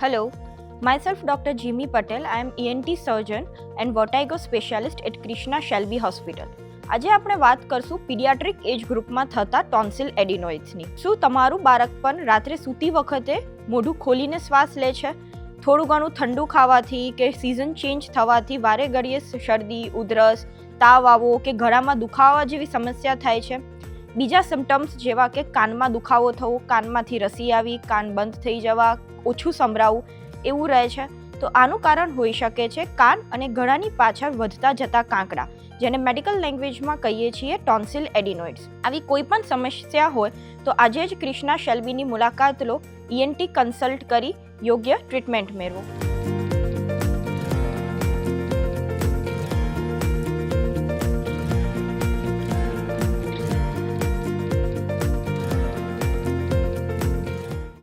Hello, myself Dr. Jimmy Patel. I am ENT surgeon and vertigo specialist at Krishna Shelby Hospital. આજે આપણે વાત કરશું paediatric એજ ગ્રુપમાં થતા ટોન્સિલ એડિનોઇડ્સની. શું તમારું બાળક પણ રાત્રે સૂતી વખતે મોઢું ખોલીને શ્વાસ લે છે? થોડું ઘણું ઠંડુ ખાવાથી કે સિઝન ચેન્જ થવાથી વારે ઘડીએ શરદી, ઉધરસ, તાવ આવવો કે ગળામાં દુખાવા જેવી સમસ્યા થાય છે? બીજા સિમ્ટમ્સ જેવા કે કાનમાં દુખાવો થવો, કાનમાંથી રસી આવી, કાન બંધ થઈ જવા, ઓછું સંભળાવું એવું રહે છે, તો આનું કારણ હોઈ શકે છે કાન અને ગળાની પાછળ વધતા જતા કાંકરા, જેને મેડિકલ લેંગ્વેજમાં કહીએ છીએ ટોન્સિલ એડિનોઇડ્સ. આવી કોઈ પણ સમસ્યા હોય તો આજે જ ક્રિષ્ના શેલ્બીની મુલાકાત લો, ENT કન્સલ્ટ કરી યોગ્ય ટ્રીટમેન્ટ મેળવો.